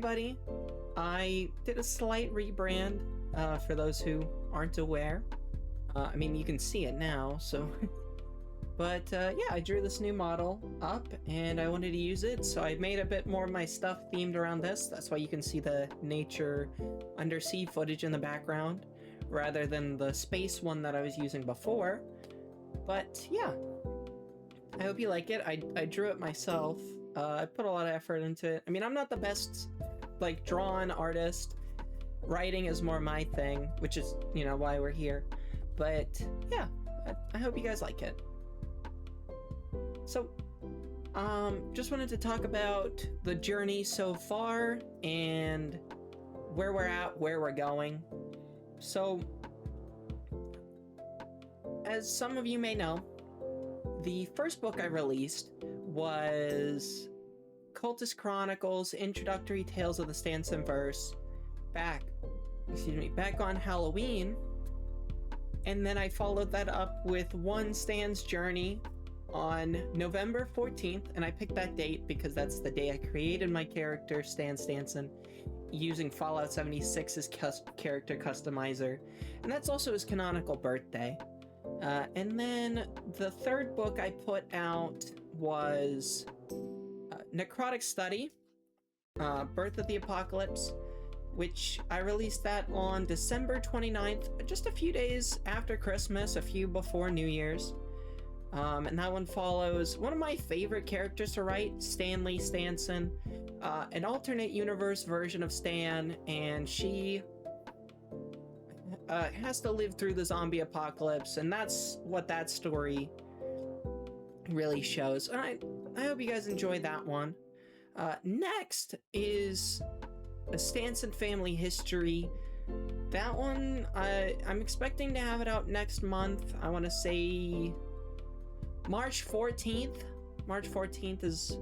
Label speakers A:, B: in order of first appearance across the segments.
A: everybody. I did a slight rebrand for those who aren't aware. I mean, you can see it now, so... But yeah, I drew this new model up and I wanted to use it, so I made a bit more of my stuff themed around this. That's why you can see the nature undersea footage in the background rather than the space one that I was using before. But yeah, I hope you like it. I drew it myself. I put a lot of effort into it. I mean, I'm not the best, like, drawn artist. Writing is more my thing, which is, you know, why we're here. But yeah, I hope you guys like it. So, just wanted to talk about the journey so far and where we're at, where we're going. So, as some of you may know, the first book I released was Cultist Chronicles Introductory Tales of the Stansonverse back on Halloween. And then I followed that up with One Stan's Journey on November 14th, and I picked that date because that's the day I created my character, Stan Stanson, using Fallout 76's character customizer, and that's also his canonical birthday. And then the third book I put out was Necrotic Study, Birth of the Apocalypse, which I released that on December 29th, just a few days after Christmas, a few before New Year's. And that one follows one of my favorite characters to write, Stanley Stanson, an alternate universe version of Stan, and she has to live through the zombie apocalypse, and that's what that story really shows. And I hope you guys enjoy that one. Next is a Stanson family history. That one, I'm expecting to have it out next month. I want to say March 14th. March 14th is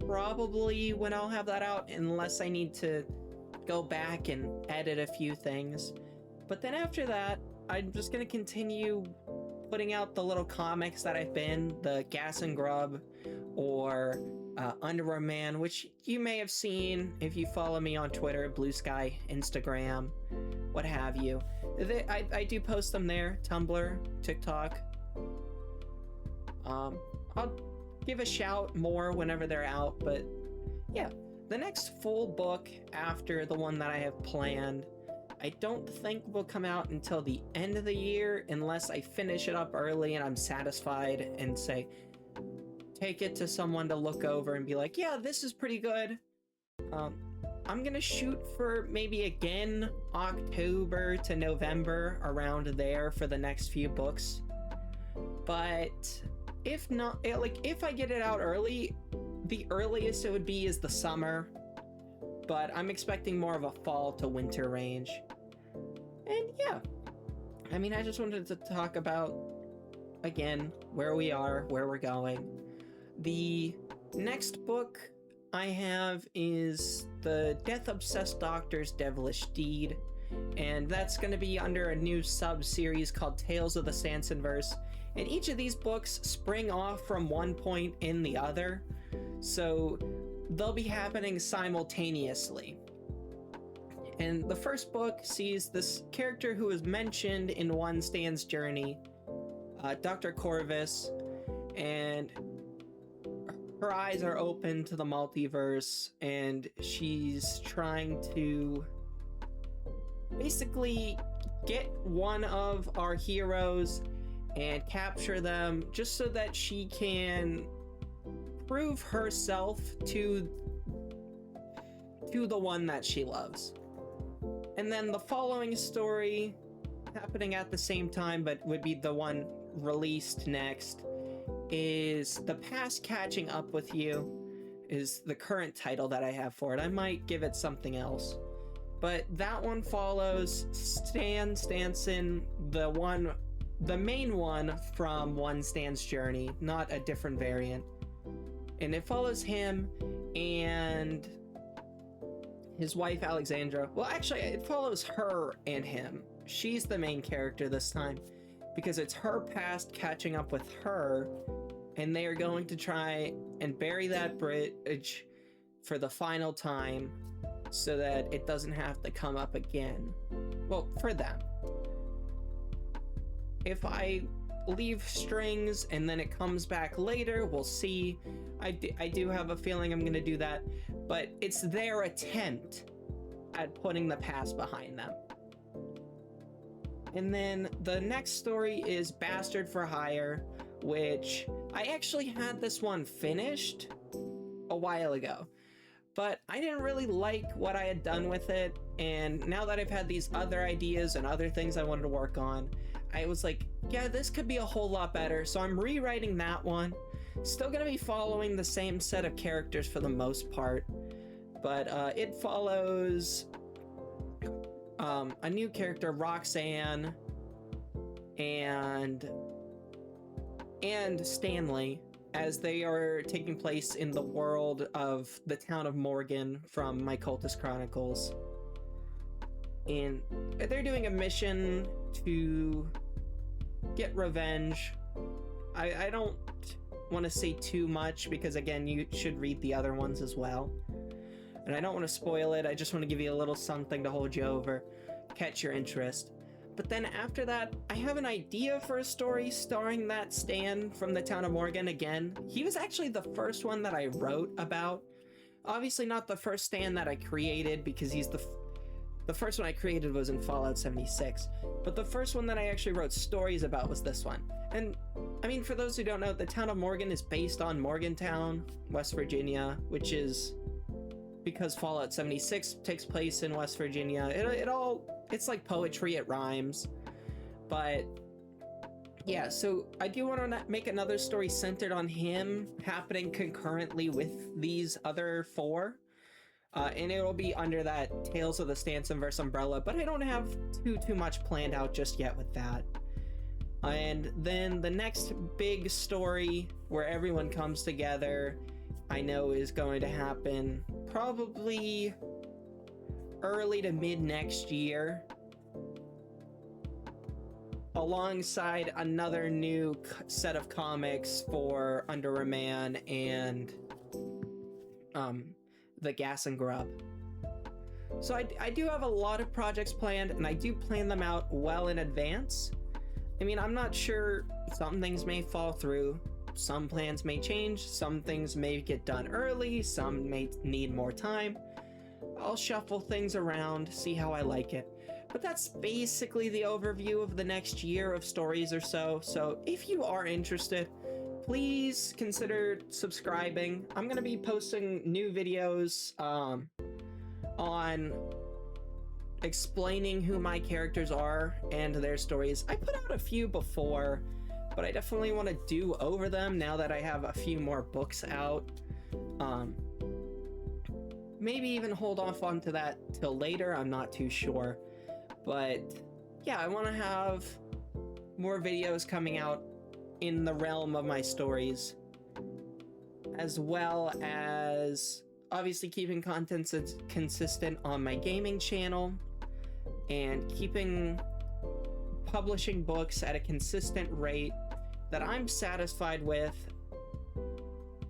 A: probably when I'll have that out, unless I need to go back and edit a few things. But then after that, I'm just going to continue putting out the little comics that I've been, the Gas and Grub, or Underwear Man, which you may have seen if you follow me on Twitter, Blue Sky, Instagram, what have you. I do post them there, Tumblr, TikTok. I'll give a shout more whenever they're out, but yeah, the next full book after the one that I have planned, I don't think will come out until the end of the year, unless I finish it up early and I'm satisfied and say, take it to someone to look over and be like, yeah, this is pretty good. I'm gonna shoot for maybe again October to November, around there, for the next few books. But if not, like, if I get it out early, the earliest it would be is the summer, but I'm expecting more of a fall to winter range. And yeah, I mean, I just wanted to talk about, again, where we are, where we're going. The next book I have is The Death-Obsessed Doctor's Devilish Deed, and that's going to be under a new sub-series called Tales of the Stansonverse, and each of these books spring off from one point in the other, so they'll be happening simultaneously. And the first book sees this character who is mentioned in One Stan's Journey, Dr. Corvus, and her eyes are open to the multiverse, and she's trying to basically get one of our heroes and capture them, just so that she can prove herself to the one that she loves. And then the following story, happening at the same time but would be the one released next, is The Past Catching Up With You, is the current title that I have for it. I might give it something else. But that one follows Stan Stanson, the main one from One Stan's Journey, not a different variant. And it follows him and his wife Alexandra. Well, actually, it follows her and him. She's the main character this time, because it's her past catching up with her, and they are going to try and bury that bridge for the final time so that it doesn't have to come up again. Well, for them. If I leave strings and then it comes back later, we'll see. I do have a feeling I'm gonna do that, but it's their attempt at putting the past behind them. And then the next story is Bastard for Hire, which I actually had this one finished a while ago, but I didn't really like what I had done with it, and now that I've had these other ideas and other things I wanted to work on, I was like, yeah, this could be a whole lot better, so I'm rewriting that one. Still gonna be following the same set of characters for the most part, but it follows a new character, Roxanne, and Stanley, as they are taking place in the world of the town of Morgan from My Cultist Chronicles. And they're doing a mission to get revenge. I don't want to say too much because, again, you should read the other ones as well. And I don't want to spoil it. I just want to give you a little something to hold you over, catch your interest. But then after that, I have an idea for a story starring that Stan from the town of Morgan again. He was actually the first one that I wrote about. Obviously not the first Stan that I created, because he's the first one I created was in Fallout 76. But the first one that I actually wrote stories about was this one. And, I mean, for those who don't know, the town of Morgan is based on Morgantown, West Virginia, which is because Fallout 76 takes place in West Virginia. It's like poetry, it rhymes. But yeah, so I do want to make another story centered on him, happening concurrently with these other four. And it'll be under that Tales of the Stansonverse umbrella, but I don't have too much planned out just yet with that. And then the next big story where everyone comes together, I know is going to happen probably early to mid next year, alongside another new set of comics for Under a Man and the Gas and Grub. So I do have a lot of projects planned, and I do plan them out well in advance. I mean, I'm not sure, some things may fall through, some plans may change, some things may get done early, some may need more time. I'll shuffle things around, see how I like it. But that's basically the overview of the next year of stories or so. So if you are interested, please consider subscribing. I'm going to be posting new videos on explaining who my characters are and their stories. I put out a few before, but I definitely want to do over them now that I have a few more books out. Maybe even hold off onto that till later, I'm not too sure. But yeah, I want to have more videos coming out in the realm of my stories, as well as obviously keeping content consistent on my gaming channel and keeping publishing books at a consistent rate that I'm satisfied with.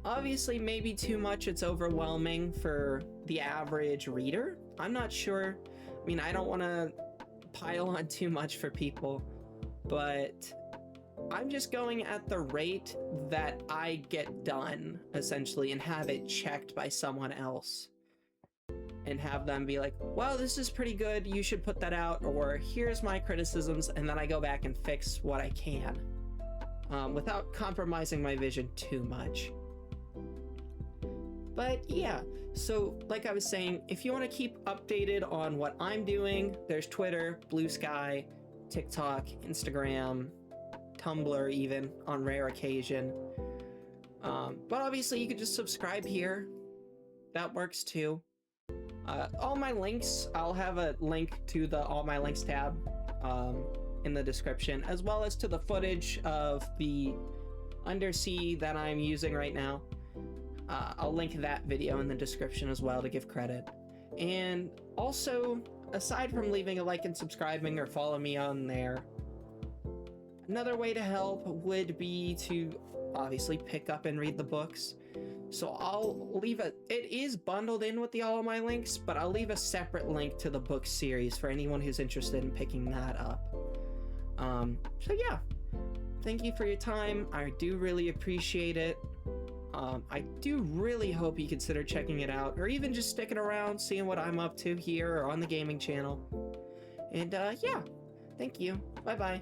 A: Obviously, maybe too much, it's overwhelming for the average reader. I'm not sure. I mean, I don't want to pile on too much for people, but I'm just going at the rate that I get done, essentially, and have it checked by someone else. And have them be like, wow, this is pretty good, you should put that out, or here's my criticisms, and then I go back and fix what I can, without compromising my vision too much. But yeah, so like I was saying, if you want to keep updated on what I'm doing, there's Twitter, Blue Sky, TikTok, Instagram, Tumblr even, on rare occasion. But obviously you could just subscribe here. That works too. All my links, I'll have a link to the All My Links tab in the description, as well as to the footage of the Undersea that I'm using right now. I'll link that video in the description as well to give credit. And also, aside from leaving a like and subscribing or follow me on there, Another way to help would be to obviously pick up and read the books. So I'll leave it is bundled in with the all of my links, but I'll leave a separate link to the book series for anyone who's interested in picking that up. So yeah, thank you for your time. I do really appreciate it. I do really hope you consider checking it out, or even just sticking around, seeing what I'm up to here or on the gaming channel. And yeah, thank you. Bye-bye.